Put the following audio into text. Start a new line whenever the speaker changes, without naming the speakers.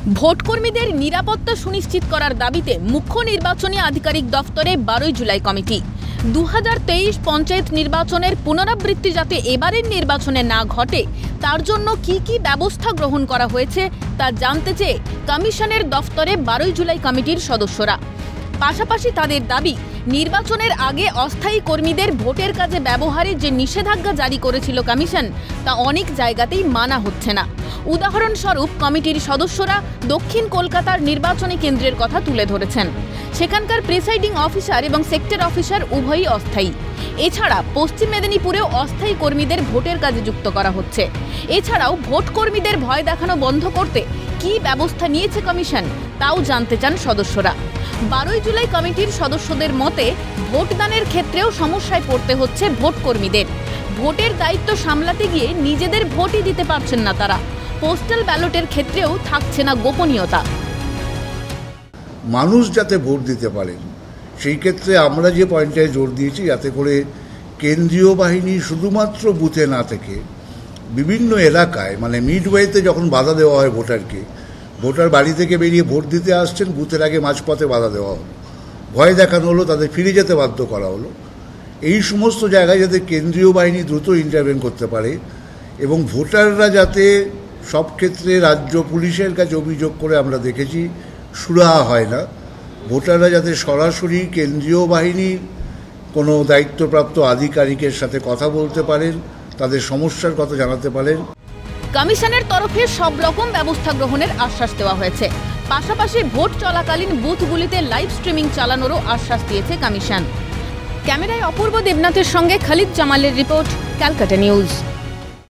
ভোটকর্মীদের নিরাপত্তা সুনিশ্চিত করার দাবিতে মুখ্য নির্বাচনী আধিকারিক দফতরে 12 জুলাই কমিটি। 2023 পঞ্চায়েত নির্বাচনের পুনরাবৃত্তি যাতে এবারের নির্বাচনে না ঘটে তার জন্য কি কি ব্যবস্থা গ্রহণ করা হয়েছে তা জানতে চেয়ে কমিশনের দফতরে 12 জুলাই কমিটির সদস্যরা। পাশাপাশি তাদের দাবি, নির্বাচনের আগে অস্থায়ী কর্মীদের ভোটের কাজে ব্যবহারের যে নিষেধাজ্ঞা জারি করেছিল কমিশন তা অনেক জায়গাতেই মানা হচ্ছে না। উদাহরণস্বরূপ কমিটির সদস্যরা দক্ষিণ কলকাতার নির্বাচনী কেন্দ্রের কথা তুলে ধরেছেন। সেখানকার প্রিসাইডিং অফিসার এবং সেক্টর অফিসার উভয়ই অস্থায়ী। এছাড়া পশ্চিম মেদিনীপুরেও অস্থায়ী কর্মীদের ভোটের কাজে যুক্ত করা হচ্ছে। এছাড়াও ভোট কর্মীদের ভয় দেখানো বন্ধ করতে কী ব্যবস্থা নিয়েছে কমিশন তাও জানতে চান সদস্যরা। 12 জুলাই কমিটির সদস্যদের মতে ভোটদানের ক্ষেত্রেও সমস্যায় পড়তে হচ্ছে ভোট কর্মীদের। ভোটের দায়িত্ব সামলাতে গিয়ে নিজেদের ভোটই দিতে পারছেন না তারা। পোস্টাল ব্যালটের ক্ষেত্রেও থাকছে না গোপনীয়তা।
মানুষ যাতে ভোট দিতে পারেন সেই ক্ষেত্রে আমরা যে পয়েন্টটায় জোর দিয়েছি, যাতে করে কেন্দ্রীয় বাহিনী শুধুমাত্র বুথে না থেকে বিভিন্ন এলাকায়, মানে মিডওয়েতে যখন বাধা দেওয়া হয় ভোটারকে, ভোটার বাড়ি থেকে বেরিয়ে ভোট দিতে আসছেন, বুথের আগে মাঝপথে বাধা দেওয়া হলো, ভয় দেখানো হলো, তাদের ফিরে যেতে বাধ্য করা হলো। এই সমস্ত জায়গায় যাতে কেন্দ্রীয় বাহিনী দ্রুত ইন্টারভেন করতে পারে এবং ভোটাররা যাতে সব ক্ষেত্রে রাজ্য পুলিশের কাছে অভিযোগ করে আমরা দেখেছি সুরাহা হয় না, ভোটাররা যাতে সরাসরি কেন্দ্রীয় বাহিনীর কোনো দায়িত্বপ্রাপ্ত আধিকারিকের সাথে কথা বলতে পারেন, তাদের সমস্যার কথা জানাতে পারেন।
কমিশনের তরফে সব রকম ব্যবস্থা গ্রহণের আশ্বাস দেওয়া হয়েছে। পাশাপাশি ভোট চলাকালীন বুথগুলিতে লাইভ স্ট্রিমিং চালানোরও আশ্বাস দিয়েছে কমিশন। ক্যামেরায় অপূর্ব দেবনাথের সঙ্গে খালিদ জামালের রিপোর্ট, ক্যালকাটা নিউজ।